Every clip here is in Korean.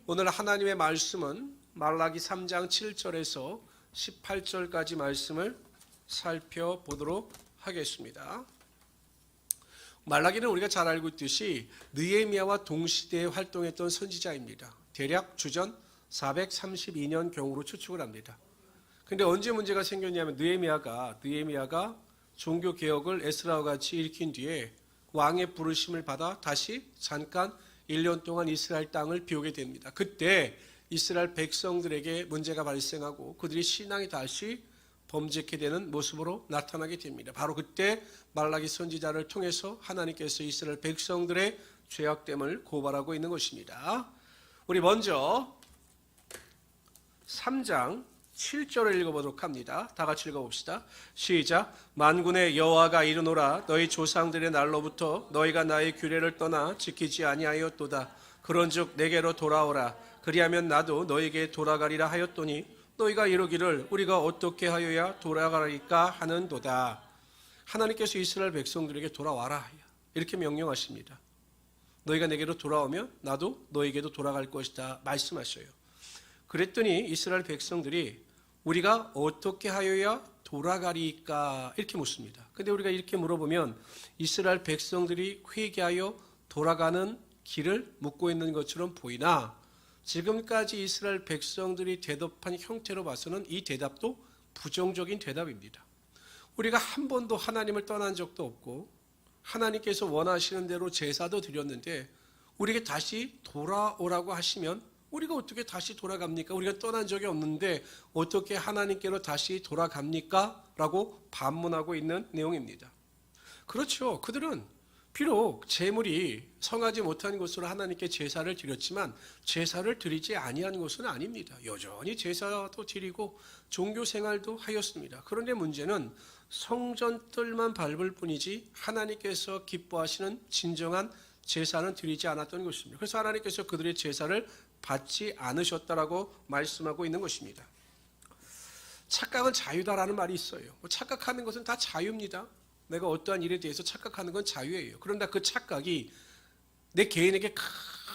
오늘 하나님의 말씀은 말라기 3장 7절에서 18절까지 말씀을 살펴보도록 하겠습니다. 말라기는 우리가 잘 알고 있듯이 느헤미야와 동시대에 활동했던 선지자입니다. 대략 주전 432년 경으로 추측을 합니다. 그런데 언제 문제가 생겼냐면 느헤미야가 종교개혁을 에스라와 같이 일으킨 뒤에 왕의 부르심을 받아 다시 잠깐 1년 동안 이스라엘 땅을 비우게 됩니다. 그때 이스라엘 백성들에게 문제가 발생하고 그들이 신앙이 다시 범죄케 되는 모습으로 나타나게 됩니다. 바로 그때 말라기 선지자를 통해서 하나님께서 이스라엘 백성들의 죄악됨을 고발하고 있는 것입니다. 우리 먼저 3장 7절을 읽어보도록 합니다. 다 같이 읽어봅시다. 시작. 만군의 여호와가 이르노라 너희 조상들의 날로부터 너희가 나의 규례를 떠나 지키지 아니하였도다. 그런즉 내게로 돌아오라. 그리하면 나도 너에게 돌아가리라 하였더니 너희가 이르기를 우리가 어떻게 하여야 돌아가리까 하는도다. 하나님께서 이스라엘 백성들에게 돌아와라 이렇게 명령하십니다. 너희가 내게로 돌아오면 나도 너에게도 돌아갈 것이다 말씀하셔요. 그랬더니 이스라엘 백성들이 우리가 어떻게 하여야 돌아가리까 이렇게 묻습니다. 근데 우리가 이렇게 물어보면 이스라엘 백성들이 회개하여 돌아가는 길을 묻고 있는 것처럼 보이나 지금까지 이스라엘 백성들이 대답한 형태로 봐서는 이 대답도 부정적인 대답입니다. 우리가 한 번도 하나님을 떠난 적도 없고 하나님께서 원하시는 대로 제사도 드렸는데 우리에게 다시 돌아오라고 하시면 우리가 어떻게 다시 돌아갑니까? 우리가 떠난 적이 없는데 어떻게 하나님께로 다시 돌아갑니까? 라고 반문하고 있는 내용입니다. 그렇죠. 그들은 비록 제물이 성하지 못한 것으로 하나님께 제사를 드렸지만 제사를 드리지 아니한 것은 아닙니다. 여전히 제사도 드리고 종교 생활도 하였습니다. 그런데 문제는 성전 뜰만 밟을 뿐이지 하나님께서 기뻐하시는 진정한 제사는 드리지 않았던 것입니다. 그래서 하나님께서 그들의 제사를 받지 않으셨다라고 말씀하고 있는 것입니다. 착각은 자유다라는 말이 있어요. 착각하는 것은 다 자유입니다. 내가 어떠한 일에 대해서 착각하는 건 자유예요. 그런데 그 착각이 내 개인에게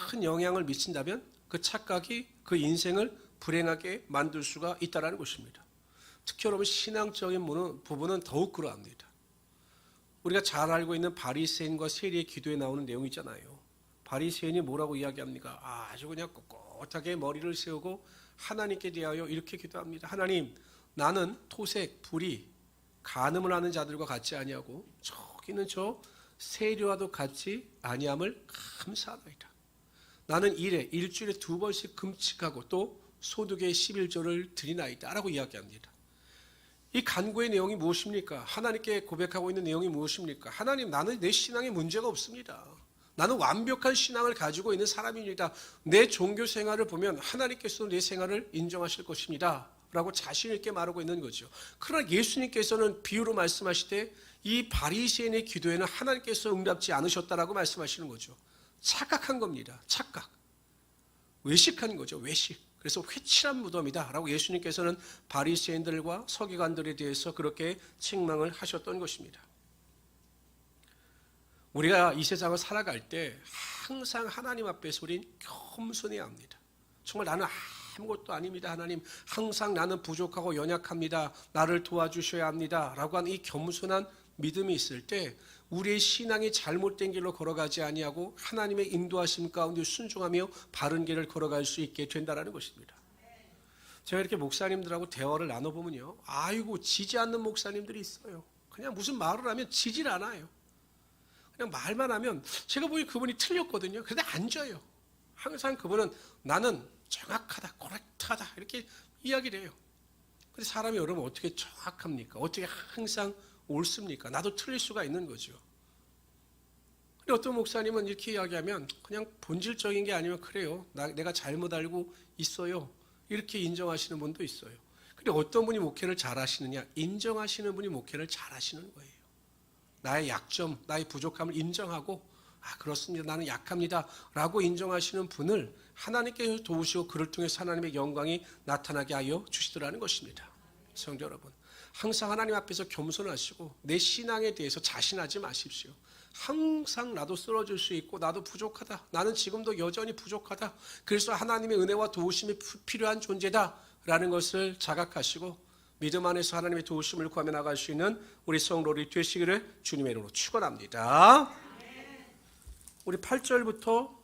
큰 영향을 미친다면 그 착각이 그 인생을 불행하게 만들 수가 있다는 것입니다. 특히 여러분 신앙적인 부분은 더욱 그러합니다. 우리가 잘 알고 있는 바리새인과 세리의 기도에 나오는 내용 있잖아요. 바리새인이 뭐라고 이야기합니까? 아주 그냥 꼿꼿하게 머리를 세우고 하나님께 대하여 이렇게 기도합니다. 하나님, 나는 토색, 불의, 간음을 하는 자들과 같지 아니하고 저기는 저 세리와도 같지 아니함을 감사하나이다. 나는 일주일에 2번씩 금식하고 또 소득의 11조를 드리나이다 라고 이야기합니다. 이 간구의 내용이 무엇입니까? 하나님께 고백하고 있는 내용이 무엇입니까? 하나님, 나는 내 신앙에 문제가 없습니다. 나는 완벽한 신앙을 가지고 있는 사람입니다. 내 종교 생활을 보면 하나님께서 내 생활을 인정하실 것입니다 라고 자신 있게 말하고 있는 거죠. 그러나 예수님께서는 비유로 말씀하실 때 이 바리새인의 기도에는 하나님께서 응답지 않으셨다라고 말씀하시는 거죠. 착각한 겁니다. 착각. 외식한 거죠. 외식. 그래서 회칠한 무덤이다 라고 예수님께서는 바리새인들과 서기관들에 대해서 그렇게 책망을 하셨던 것입니다. 우리가 이 세상을 살아갈 때 항상 하나님 앞에서 우린 겸손해야 합니다. 정말 나는 아무것도 아닙니다. 하나님, 항상 나는 부족하고 연약합니다. 나를 도와주셔야 합니다. 라고 하는 이 겸손한 믿음이 있을 때 우리의 신앙이 잘못된 길로 걸어가지 아니하고 하나님의 인도하심 가운데 순종하며 바른 길을 걸어갈 수 있게 된다는 것입니다. 제가 이렇게 목사님들하고 대화를 나눠보면요, 아이고 지지 않는 목사님들이 있어요. 그냥 무슨 말을 하면 지질 않아요. 그냥 말만 하면 제가 보기엔 그분이 틀렸거든요. 그런데 안 져요. 항상 그분은 나는 정확하다, 코렉트하다 이렇게 이야기를 해요. 근데 사람이 여러분 어떻게 정확합니까? 어떻게 항상 옳습니까? 나도 틀릴 수가 있는 거죠. 근데 어떤 목사님은 이렇게 이야기하면 그냥 본질적인 게 아니면 그래요. 내가 잘못 알고 있어요. 이렇게 인정하시는 분도 있어요. 근데 어떤 분이 목회를 잘 하시느냐? 인정하시는 분이 목회를 잘 하시는 거예요. 나의 약점, 나의 부족함을 인정하고 그렇습니다. 나는 약합니다. 라고 인정하시는 분을 하나님께서 도우시고 그를 통해서 하나님의 영광이 나타나게 하여 주시더라는 것입니다. 성도 여러분, 항상 하나님 앞에서 겸손하시고 내 신앙에 대해서 자신하지 마십시오. 항상 나도 쓰러질 수 있고 나도 부족하다. 나는 지금도 여전히 부족하다. 그래서 하나님의 은혜와 도우심이 필요한 존재다라는 것을 자각하시고 믿음 안에서 하나님의 도우심을 구하며 나갈 수 있는 우리 성도들이 되시기를 주님의 이름으로 축원합니다. 우리 8절부터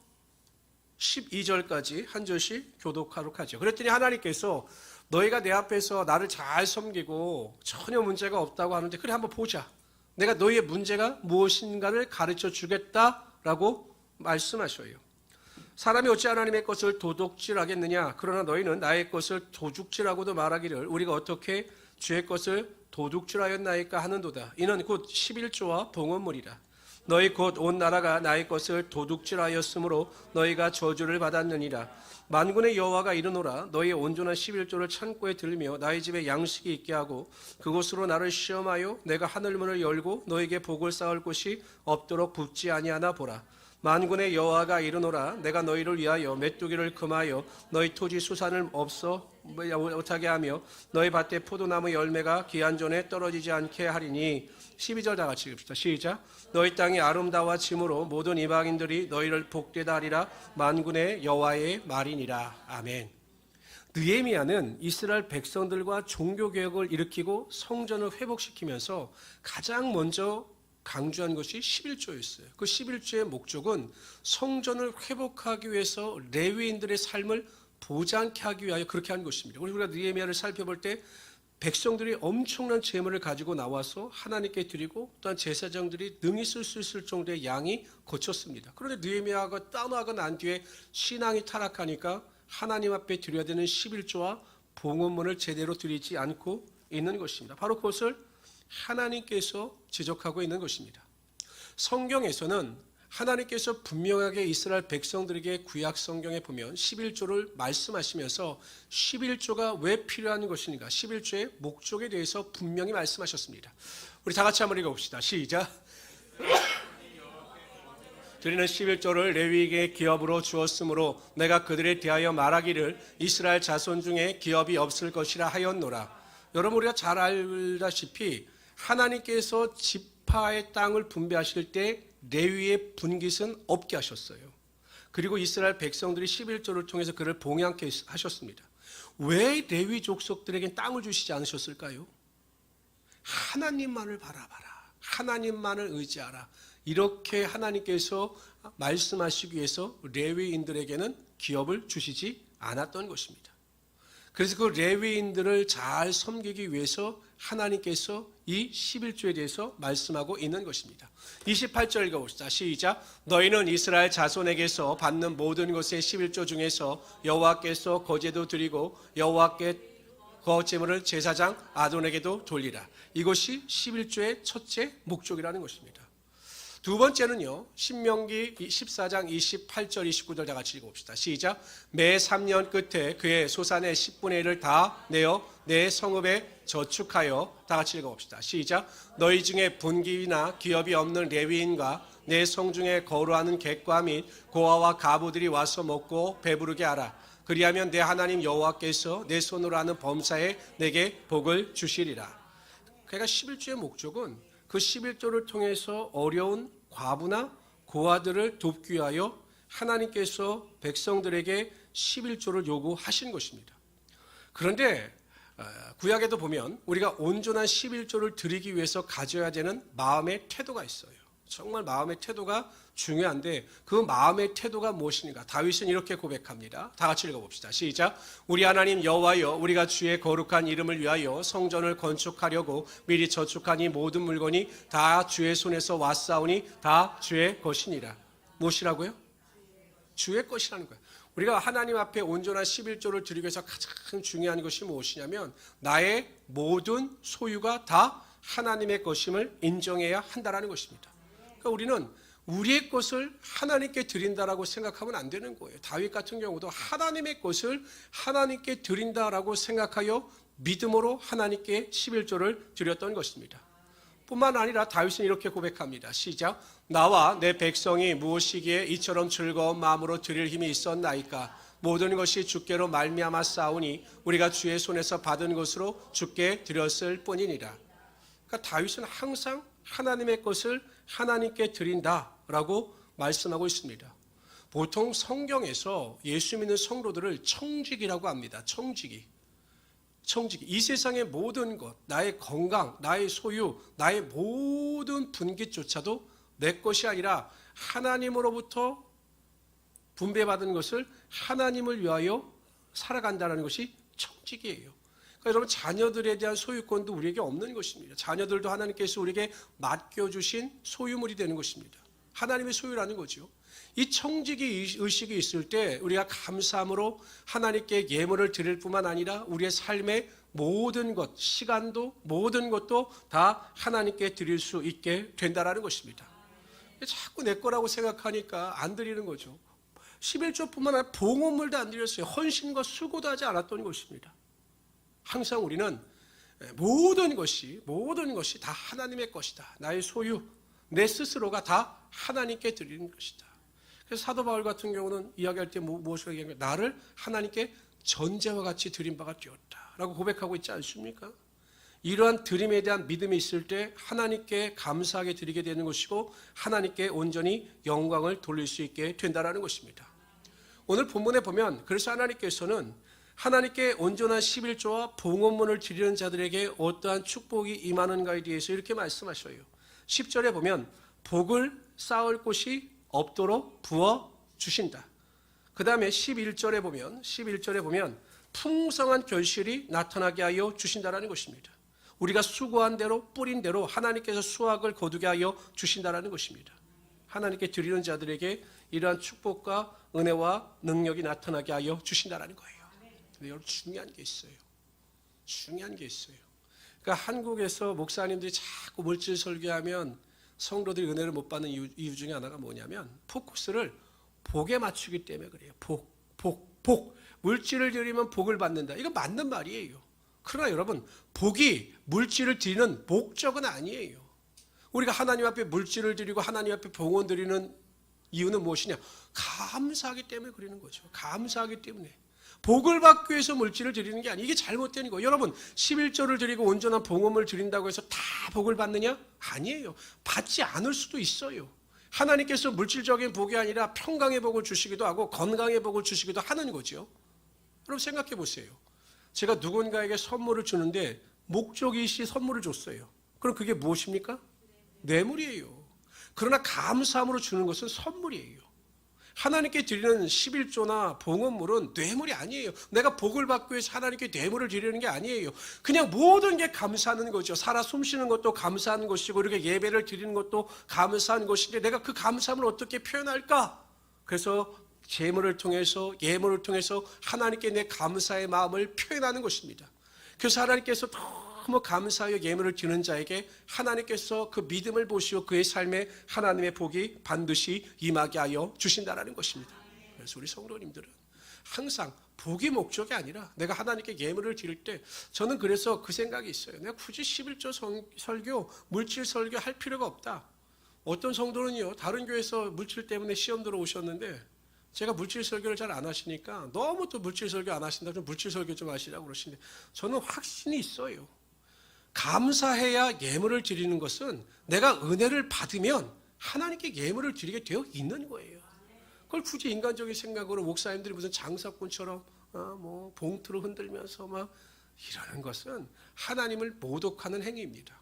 12절까지 한 절씩 교독하도록 하죠. 그랬더니 하나님께서 너희가 내 앞에서 나를 잘 섬기고 전혀 문제가 없다고 하는데 그래 한번 보자. 내가 너희의 문제가 무엇인가를 가르쳐 주겠다라고 말씀하셔요. 사람이 어찌 하나님의 것을 도둑질하겠느냐. 그러나 너희는 나의 것을 도둑질하고도 말하기를 우리가 어떻게 주의 것을 도둑질하였나이까 하는도다. 이는 곧 11조와 봉헌물이라. 너희 곧 온 나라가 나의 것을 도둑질하였으므로 너희가 저주를 받았느니라. 만군의 여호와가 이르노라. 너희의 온전한 11조를 창고에 들며 나의 집에 양식이 있게 하고 그곳으로 나를 시험하여 내가 하늘문을 열고 너희에게 복을 쌓을 곳이 없도록 붓지 아니하나 보라. 만군의 여호와가 이르노라. 내가 너희를 위하여 메뚜기를 금하여 너희 토지 수산을 없어 못하게 하며 너희 밭에 포도나무 열매가 기한 전에 떨어지지 않게 하리니. 12절 다 같이 읽읍시다. 시작. 너희 땅이 아름다워짐으로 모든 이방인들이 너희를 복되다 하리라. 만군의 여호와의 말이니라. 아멘. 느헤미야는 이스라엘 백성들과 종교개혁을 일으키고 성전을 회복시키면서 가장 먼저 강조한 것이 11조였어요. 그 11조의 목적은 성전을 회복하기 위해서 레위인들의 삶을 보장케 하기 위하여 그렇게 한 것입니다. 우리가 느헤미야를 살펴볼 때 백성들이 엄청난 재물을 가지고 나와서 하나님께 드리고 또한 제사장들이 능히 쓸 수 있을 정도의 양이 거쳤습니다. 그런데 느헤미야가 떠나고 난 뒤에 신앙이 타락하니까 하나님 앞에 드려야 되는 11조와 봉헌물을 제대로 드리지 않고 있는 것입니다. 바로 그것을 하나님께서 지적하고 있는 것입니다. 성경에서는 하나님께서 분명하게 이스라엘 백성들에게 구약 성경에 보면 11조를 말씀하시면서 11조가 왜 필요한 것인가, 11조의 목적에 대해서 분명히 말씀하셨습니다. 우리 다 같이 한번 읽어봅시다. 시작. 드리는 11조를 레위에게 기업으로 주었으므로 내가 그들에 대하여 말하기를 이스라엘 자손 중에 기업이 없을 것이라 하였노라. 여러분, 우리가 잘 알다시피 하나님께서 지파의 땅을 분배하실 때 레위의 분깃은 없게 하셨어요. 그리고 이스라엘 백성들이 11조를 통해서 그를 봉양케 하셨습니다. 왜 레위 족속들에게 땅을 주시지 않으셨을까요? 하나님만을 바라봐라. 하나님만을 의지하라. 이렇게 하나님께서 말씀하시기 위해서 레위인들에게는 기업을 주시지 않았던 것입니다. 그래서 그 레위인들을 잘 섬기기 위해서 하나님께서 이 11조에 대해서 말씀하고 있는 것입니다. 28절 읽어봅시다. 시작. 너희는 이스라엘 자손에게서 받는 모든 것의 11조 중에서 여호와께서 거제도 드리고 여호와께 거제물을 제사장 아돈에게도 돌리라. 이것이 11조의 첫째 목적이라는 것입니다. 두 번째는요, 신명기 14장 28절 29절 다 같이 읽어봅시다. 시작. 매 3년 끝에 그의 소산의 10분의 1을 다 내어 내 성읍에 저축하여, 다 같이 읽어봅시다. 시작. 너희 중에 분기나 기업이 없는 레위인과 내 성중에 거루하는 객과 및 고아와 가부들이 와서 먹고 배부르게 하라. 그리하면 내 하나님 여호와께서 내 손으로 하는 범사에 내게 복을 주시리라. 그러니까 11조의 목적은 그 11조를 통해서 어려운 과부나 고아들을 돕기 위하여 하나님께서 백성들에게 11조를 요구하신 것입니다. 그런데 구약에도 보면 우리가 온전한 11조를 드리기 위해서 가져야 되는 마음의 태도가 있어요. 정말 마음의 태도가 중요한데 그 마음의 태도가 무엇인가? 다윗은 이렇게 고백합니다. 다 같이 읽어봅시다. 시작. 우리 하나님 여호와여, 우리가 주의 거룩한 이름을 위하여 성전을 건축하려고 미리 저축한 이 모든 물건이 다 주의 손에서 왔사오니 다 주의 것이니라. 무엇이라고요? 주의 것이라는 거예요. 우리가 하나님 앞에 온전한 11조를 드리기 위해서 가장 중요한 것이 무엇이냐면 나의 모든 소유가 다 하나님의 것임을 인정해야 한다는 것입니다. 그러니까 우리는 우리의 것을 하나님께 드린다라고 생각하면 안 되는 거예요. 다윗 같은 경우도 하나님의 것을 하나님께 드린다라고 생각하여 믿음으로 하나님께 11조를 드렸던 것입니다. 뿐만 아니라 다윗은 이렇게 고백합니다. 시작. 나와 내 백성이 무엇이기에 이처럼 즐거운 마음으로 드릴 힘이 있었나이까. 모든 것이 주께로 말미암아 싸우니 우리가 주의 손에서 받은 것으로 주께 드렸을 뿐이니라. 그러니까 다윗은 항상 하나님의 것을 하나님께 드린다라고 말씀하고 있습니다. 보통 성경에서 예수 믿는 성도들을 청지기라고 합니다. 청지기. 이 세상의 모든 것, 나의 건강, 나의 소유, 나의 모든 분깃조차도 내 것이 아니라 하나님으로부터 분배받은 것을 하나님을 위하여 살아간다는 것이 청지기예요. 그러니까 여러분, 자녀들에 대한 소유권도 우리에게 없는 것입니다. 자녀들도 하나님께서 우리에게 맡겨주신 소유물이 되는 것입니다. 하나님의 소유라는 거죠. 이 청지기 의식이 있을 때 우리가 감사함으로 하나님께 예물을 드릴 뿐만 아니라 우리의 삶의 모든 것, 시간도 모든 것도 다 하나님께 드릴 수 있게 된다는 것입니다. 자꾸 내 거라고 생각하니까 안 드리는 거죠. 11조뿐만 아니라 봉헌물도 안 드렸어요. 헌신과 수고도 하지 않았던 것입니다. 항상 우리는 모든 것이 다 하나님의 것이다. 나의 소유, 내 스스로가 다 하나님께 드리는 것이다. 그래서 사도 바울 같은 경우는 이야기할 때 무엇을 얘기하냐면 나를 하나님께 전제와 같이 드린 바가 되었다라고 고백하고 있지 않습니까? 이러한 드림에 대한 믿음이 있을 때 하나님께 감사하게 드리게 되는 것이고 하나님께 온전히 영광을 돌릴 수 있게 된다는 것입니다. 오늘 본문에 보면 그래서 하나님께서는 하나님께 온전한 11조와 봉헌물을 드리는 자들에게 어떠한 축복이 임하는가에 대해서 이렇게 말씀하셔요. 10절에 보면 복을 쌓을 곳이 없도록 부어주신다. 그 다음에 11절에 보면 풍성한 결실이 나타나게 하여 주신다는 것입니다. 우리가 수고한 대로 뿌린 대로 하나님께서 수확을 거두게 하여 주신다는 것입니다. 하나님께 드리는 자들에게 이러한 축복과 은혜와 능력이 나타나게 하여 주신다는 거예요. 근데 여러분, 중요한 게 있어요. 그러니까 한국에서 목사님들이 자꾸 물질 설교하면 성도들이 은혜를 못 받는 이유 중에 하나가 뭐냐면 포커스를 복에 맞추기 때문에 그래요. 복. 물질을 드리면 복을 받는다. 이거 맞는 말이에요. 그러나 여러분, 복이 물질을 드리는 목적은 아니에요. 우리가 하나님 앞에 물질을 드리고 하나님 앞에 봉헌 드리는 이유는 무엇이냐? 감사하기 때문에 그러는 거죠. 감사하기 때문에. 복을 받기 위해서 물질을 드리는 게 아니에요. 이게 잘못된 거예요. 여러분, 11조를 드리고 온전한 봉헌을 드린다고 해서 다 복을 받느냐? 아니에요. 받지 않을 수도 있어요. 하나님께서 물질적인 복이 아니라 평강의 복을 주시기도 하고 건강의 복을 주시기도 하는 거죠. 여러분, 생각해 보세요. 제가 누군가에게 선물을 주는데 목적이 있이 선물을 줬어요. 그럼 그게 무엇입니까? 뇌물이에요. 그러나 감사함으로 주는 것은 선물이에요. 하나님께 드리는 11조나 봉헌물은 뇌물이 아니에요. 내가 복을 받기 위해서 하나님께 뇌물을 드리는 게 아니에요. 그냥 모든 게 감사하는 거죠. 살아 숨쉬는 것도 감사하는 것이고 이렇게 예배를 드리는 것도 감사한 것인데 내가 그 감사함을 어떻게 표현할까? 그래서 예물을 통해서 하나님께 내 감사의 마음을 표현하는 것입니다. 그래서 하나님께서 너무 감사하여 예물을 드리는 자에게 하나님께서 그 믿음을 보시고 그의 삶에 하나님의 복이 반드시 임하게 하여 주신다는 것입니다. 그래서 우리 성도님들은 항상 복이 목적이 아니라 내가 하나님께 예물을 드릴 때 저는 그래서 그 생각이 있어요. 내가 굳이 11조 설교, 물질 설교 할 필요가 없다. 어떤 성도는요, 다른 교회에서 물질 때문에 시험 들어오셨는데 제가 물질 설교를 잘 안 하시니까 너무 또 물질 설교 안 하신다. 좀 물질 설교 좀 하시라고 그러시는데 저는 확신이 있어요. 감사해야 예물을 드리는 것은 내가 은혜를 받으면 하나님께 예물을 드리게 되어 있는 거예요. 그걸 굳이 인간적인 생각으로 목사님들이 무슨 장사꾼처럼 봉투를 흔들면서 막 이러는 것은 하나님을 모독하는 행위입니다.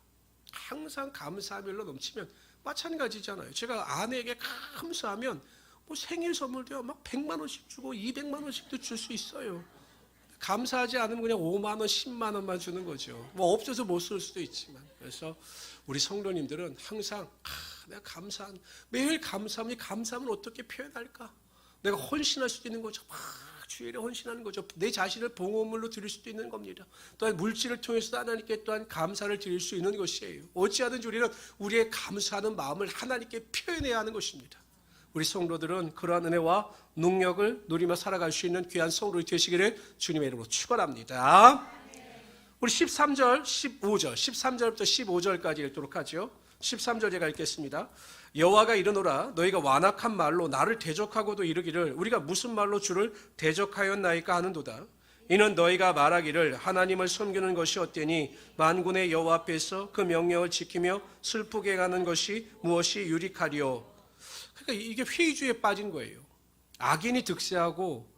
항상 감사함으로 넘치면 마찬가지잖아요. 제가 아내에게 감사하면 생일 선물도요, 막 100만 원씩 주고 200만 원씩도 줄 수 있어요. 감사하지 않으면 그냥 5만 원, 10만 원만 주는 거죠. 없어서 못 쓸 수도 있지만. 그래서 우리 성도님들은 항상 내가 매일 감사함을 어떻게 표현할까? 내가 헌신할 수도 있는 거죠. 주일에 헌신하는 거죠. 내 자신을 봉헌물로 드릴 수도 있는 겁니다. 또한 물질을 통해서 하나님께 또한 감사를 드릴 수 있는 것이에요. 어찌하든지 우리는 우리의 감사하는 마음을 하나님께 표현해야 하는 것입니다. 우리 성도들은 그러한 은혜와 능력을 누리며 살아갈 수 있는 귀한 성도들이 되시기를 주님의 이름으로 축원합니다. 우리 13절, 15절, 13절부터 15절까지 읽도록 하죠. 13절 제가 읽겠습니다. 여호와가 이르노라 너희가 완악한 말로 나를 대적하고도 이르기를 우리가 무슨 말로 주를 대적하였나이까 하는도다. 이는 너희가 말하기를 하나님을 섬기는 것이 어때니 만군의 여호와 앞에서 그 명령을 지키며 슬프게 가는 것이 무엇이 유익하리요. 그러니까 이게 회의주의에 빠진 거예요. 악인이 득세하고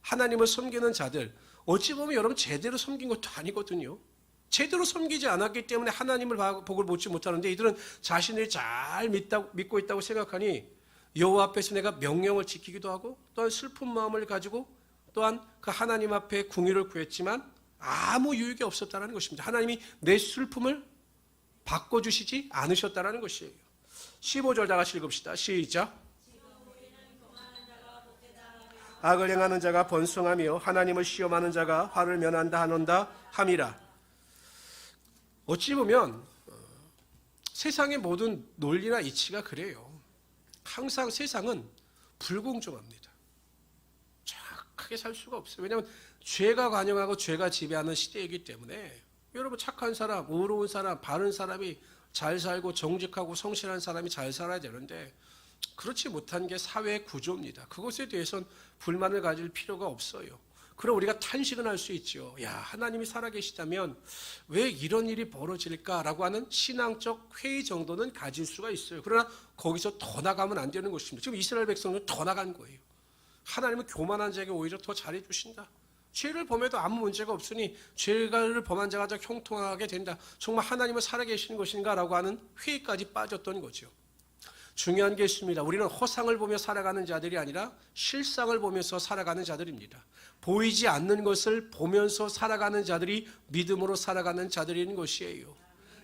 하나님을 섬기는 자들, 어찌 보면 여러분 제대로 섬긴 것도 아니거든요. 제대로 섬기지 않았기 때문에 하나님을 복을 보지 못하는데, 이들은 자신들이 잘 믿고 있다고 생각하니 여호와 앞에서 내가 명령을 지키기도 하고 또한 슬픈 마음을 가지고 또한 그 하나님 앞에 궁유를 구했지만 아무 유익이 없었다는 것입니다. 하나님이 내 슬픔을 바꿔주시지 않으셨다는 것이에요. 15절 다 같이 읽읍시다. 시작. 악을 행하는 자가 번성하며 하나님을 시험하는 자가 화를 면한다 하는다 함이라. 어찌 보면 세상의 모든 논리나 이치가 그래요. 항상 세상은 불공정합니다. 정확하게 살 수가 없어요. 왜냐하면 죄가 관영하고 죄가 지배하는 시대이기 때문에 여러분, 착한 사람, 의로운 사람, 바른 사람이 잘 살고 정직하고 성실한 사람이 잘 살아야 되는데 그렇지 못한 게 사회의 구조입니다. 그것에 대해서는 불만을 가질 필요가 없어요. 그럼 우리가 탄식은 할 수 있죠. 야, 하나님이 살아계시다면 왜 이런 일이 벌어질까라고 하는 신앙적 회의 정도는 가질 수가 있어요. 그러나 거기서 더 나가면 안 되는 것입니다. 지금 이스라엘 백성은 더 나간 거예요. 하나님은 교만한 자에게 오히려 더 잘해주신다. 죄를 범해도 아무 문제가 없으니 죄를 범한 자가 더 형통하게 된다. 정말 하나님은 살아계시는 것인가라고 하는 회의까지 빠졌던 거죠. 중요한 게 있습니다. 우리는 허상을 보며 살아가는 자들이 아니라 실상을 보면서 살아가는 자들입니다. 보이지 않는 것을 보면서 살아가는 자들이 믿음으로 살아가는 자들인 것이에요.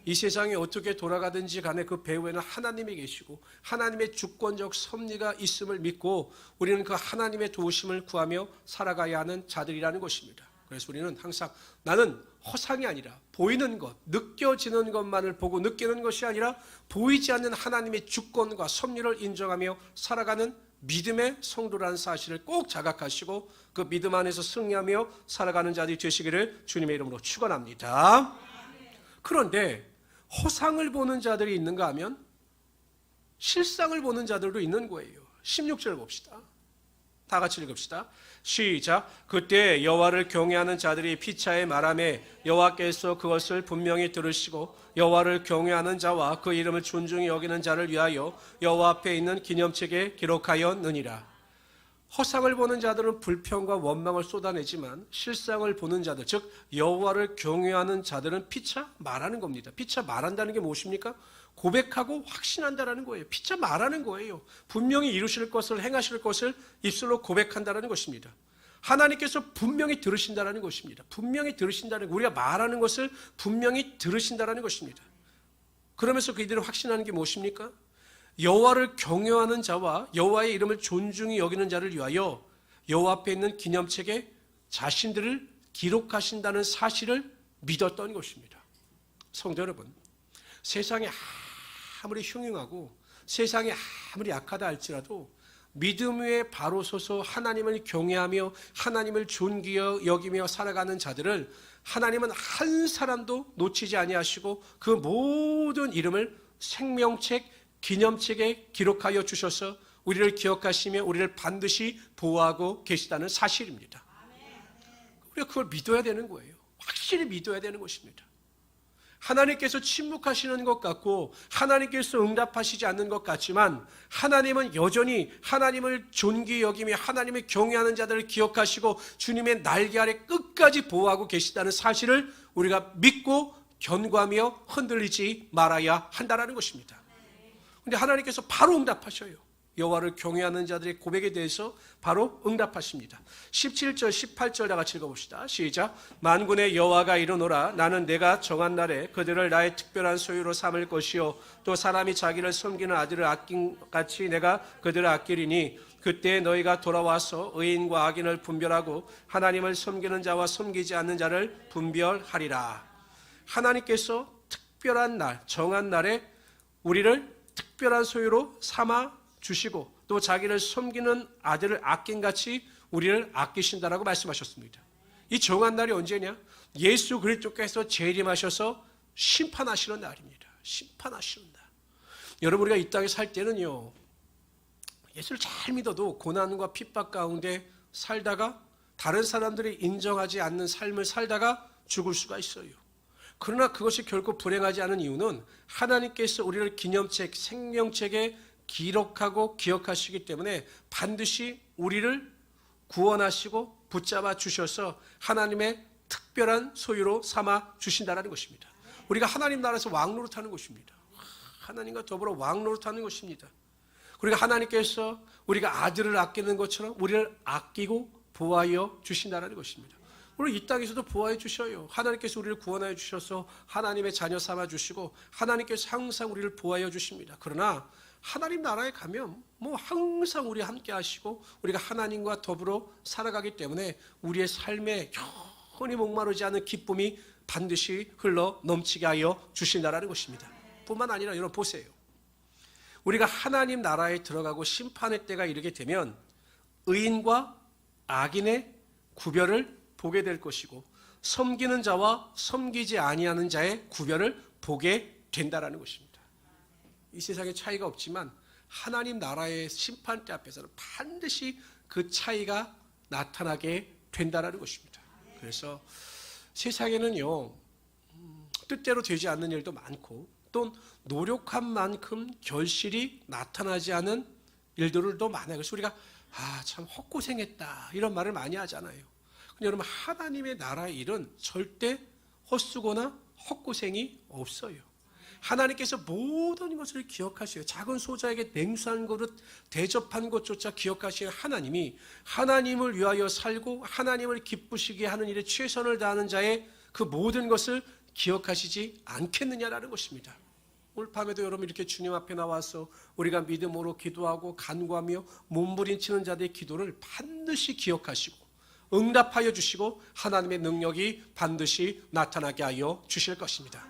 이 세상이 어떻게 돌아가든지 간에 그 배후에는 하나님이 계시고 하나님의 주권적 섭리가 있음을 믿고 우리는 그 하나님의 도우심을 구하며 살아가야 하는 자들이라는 것입니다. 그래서 우리는 항상 나는 허상이 아니라 보이는 것, 느껴지는 것만을 보고 느끼는 것이 아니라 보이지 않는 하나님의 주권과 섭리를 인정하며 살아가는 믿음의 성도라는 사실을 꼭 자각하시고 그 믿음 안에서 승리하며 살아가는 자들이 되시기를 주님의 이름으로 축원합니다. 그런데 허상을 보는 자들이 있는가 하면 실상을 보는 자들도 있는 거예요. 16절 봅시다. 다 같이 읽읍시다. 시작. 그때 여호와를 경외하는 자들이 피차에 말하매 여호와께서 그것을 분명히 들으시고 여호와를 경외하는 자와 그 이름을 존중히 여기는 자를 위하여 여호와 앞에 있는 기념책에 기록하였느니라. 허상을 보는 자들은 불평과 원망을 쏟아내지만 실상을 보는 자들, 즉 여호와를 경외하는 자들은 피차 말하는 겁니다. 피차 말한다는 게 무엇입니까? 고백하고 확신한다는 거예요. 피차 말하는 거예요. 분명히 이루실 것을, 행하실 것을 입술로 고백한다는 것입니다. 하나님께서 분명히 들으신다는 것입니다. 분명히 들으신다는, 우리가 말하는 것을 분명히 들으신다는 것입니다. 그러면서 그들이 확신하는 게 무엇입니까? 여호와를 경외하는 자와 여호와의 이름을 존중히 여기는 자를 위하여 여호와 앞에 있는 기념책에 자신들을 기록하신다는 사실을 믿었던 것입니다. 성도 여러분, 세상이 아무리 흉흉하고 세상이 아무리 약하다 할지라도 믿음 위에 바로 서서 하나님을 경외하며 하나님을 존귀 여기며 살아가는 자들을 하나님은 한 사람도 놓치지 아니하시고 그 모든 이름을 생명책, 기념책에 기록하여 주셔서 우리를 기억하시며 우리를 반드시 보호하고 계시다는 사실입니다. 우리가 그걸 믿어야 되는 거예요. 확실히 믿어야 되는 것입니다. 하나님께서 침묵하시는 것 같고 하나님께서 응답하시지 않는 것 같지만 하나님은 여전히 하나님을 존귀 여기며 하나님을 경외하는 자들을 기억하시고 주님의 날개 아래 끝까지 보호하고 계시다는 사실을 우리가 믿고 견고하며 흔들리지 말아야 한다는 것입니다. 그런데 하나님께서 바로 응답하셔요. 여호와를 경외하는 자들의 고백에 대해서 바로 응답하십니다. 17절 18절 다 같이 읽어봅시다. 시작. 만군의 여호와가 이르노라. 나는 내가 정한 날에 그들을 나의 특별한 소유로 삼을 것이요 또 사람이 자기를 섬기는 아들을 아낀 같이 내가 그들을 아끼리니 그때 너희가 돌아와서 의인과 악인을 분별하고 하나님을 섬기는 자와 섬기지 않는 자를 분별하리라. 하나님께서 특별한 날, 정한 날에 우리를 특별한 소유로 삼아 주시고 또 자기를 섬기는 아들을 아낀 같이 우리를 아끼신다라고 말씀하셨습니다. 이 정한 날이 언제냐? 예수 그리스도께서 재림하셔서 심판하시는 날입니다. 심판하시는 날. 여러분, 우리가 이 땅에 살 때는요, 예수를 잘 믿어도 고난과 핍박 가운데 살다가 다른 사람들이 인정하지 않는 삶을 살다가 죽을 수가 있어요. 그러나 그것이 결코 불행하지 않은 이유는 하나님께서 우리를 기념책, 생명책에 기록하고 기억하시기 때문에 반드시 우리를 구원하시고 붙잡아 주셔서 하나님의 특별한 소유로 삼아 주신다는 것입니다. 우리가 하나님 나라에서 왕노릇하는 것입니다. 하나님과 더불어 왕노릇하는 것입니다. 우리가 하나님께서 우리가 아들을 아끼는 것처럼 우리를 아끼고 보호하여 주신다는 것입니다. 우리 이 땅에서도 보호해 주셔요. 하나님께서 우리를 구원하여 주셔서 하나님의 자녀 삼아 주시고 하나님께서 항상 우리를 보호하여 주십니다. 그러나 하나님 나라에 가면 항상 우리 함께 하시고 우리가 하나님과 더불어 살아가기 때문에 우리의 삶에 영원히 목마르지 않은 기쁨이 반드시 흘러 넘치게 하여 주신다는 것입니다. 뿐만 아니라 여러분 보세요. 우리가 하나님 나라에 들어가고 심판의 때가 이르게 되면 의인과 악인의 구별을 보게 될 것이고 섬기는 자와 섬기지 아니하는 자의 구별을 보게 된다는 것입니다. 이 세상에 차이가 없지만 하나님 나라의 심판대 앞에서는 반드시 그 차이가 나타나게 된다는 것입니다. 그래서 세상에는요 뜻대로 되지 않는 일도 많고 또 노력한 만큼 결실이 나타나지 않은 일들도 많아요. 그래서 우리가 참 헛고생했다 이런 말을 많이 하잖아요. 근데 여러분 하나님의 나라의 일은 절대 헛수고나 헛고생이 없어요. 하나님께서 모든 것을 기억하셔요. 작은 소자에게 냉수한 그릇 대접한 것조차 기억하시는 하나님이 하나님을 위하여 살고 하나님을 기쁘시게 하는 일에 최선을 다하는 자의 그 모든 것을 기억하시지 않겠느냐라는 것입니다. 오늘 밤에도 여러분 이렇게 주님 앞에 나와서 우리가 믿음으로 기도하고 간구하며 몸부림치는 자들의 기도를 반드시 기억하시고 응답하여 주시고 하나님의 능력이 반드시 나타나게 하여 주실 것입니다.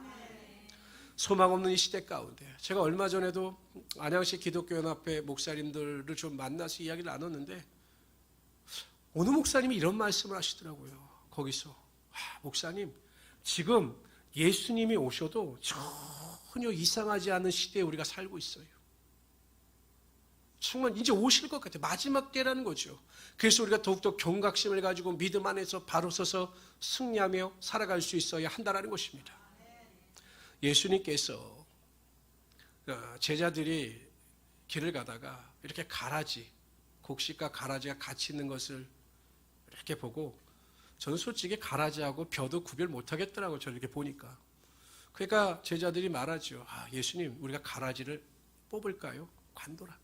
소망 없는 이 시대 가운데 제가 얼마 전에도 안양시 기독교연합회 목사님들을 좀 만나서 이야기를 나눴는데 어느 목사님이 이런 말씀을 하시더라고요. 거기서 목사님 지금 예수님이 오셔도 전혀 이상하지 않은 시대에 우리가 살고 있어요. 정말 이제 오실 것 같아요. 마지막 때라는 거죠. 그래서 우리가 더욱더 경각심을 가지고 믿음 안에서 바로 서서 승리하며 살아갈 수 있어야 한다는 것입니다. 예수님께서 제자들이 길을 가다가 이렇게 가라지, 곡식과 가라지가 같이 있는 것을 이렇게 보고 저는 솔직히 가라지하고 벼도 구별 못하겠더라고요. 저를 이렇게 보니까. 그러니까 제자들이 말하죠. 예수님 우리가 가라지를 뽑을까요? 관둬라.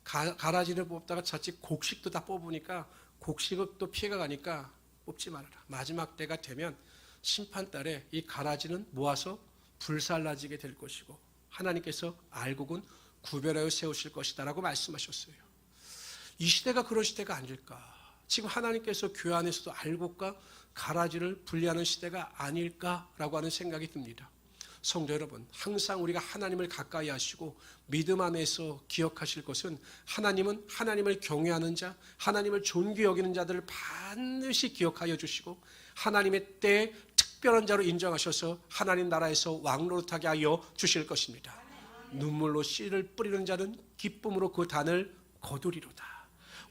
가라지를 뽑다가 자칫 곡식도 다 뽑으니까 곡식도 피해가 가니까 뽑지 말아라. 마지막 때가 되면 심판달에 이 가라지는 모아서 불살라지게 될 것이고 하나님께서 알곡은 구별하여 세우실 것이다 라고 말씀하셨어요. 이 시대가 그런 시대가 아닐까. 지금 하나님께서 교회 안에서도 알곡과 가라지를 분리하는 시대가 아닐까라고 하는 생각이 듭니다. 성도 여러분, 항상 우리가 하나님을 가까이 하시고 믿음 안에서 기억하실 것은 하나님은 하나님을 경외하는 자, 하나님을 존귀 여기는 자들을 반드시 기억하여 주시고 하나님의 때에 특별한 자로 인정하셔서 하나님 나라에서 왕노릇하게 하여 주실 것입니다. 눈물로 씨를 뿌리는 자는 기쁨으로 그 단을 거두리로다.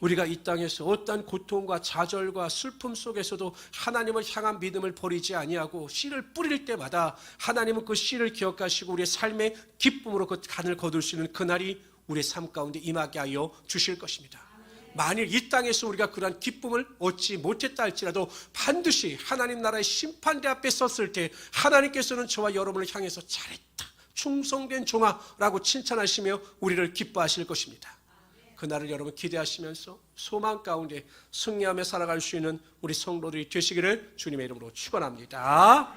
우리가 이 땅에서 어떠한 고통과 좌절과 슬픔 속에서도 하나님을 향한 믿음을 버리지 아니하고 씨를 뿌릴 때마다 하나님은 그 씨를 기억하시고 우리의 삶의 기쁨으로 그 간을 거둘 수 있는 그날이 우리의 삶 가운데 임하게 하여 주실 것입니다. 만일 이 땅에서 우리가 그러한 기쁨을 얻지 못했다 할지라도 반드시 하나님 나라의 심판대 앞에 섰을 때 하나님께서는 저와 여러분을 향해서 잘했다, 충성된 종아라고 칭찬하시며 우리를 기뻐하실 것입니다. 그날을 여러분 기대하시면서 소망 가운데 승리하며 살아갈 수 있는 우리 성도들이 되시기를 주님의 이름으로 축원합니다.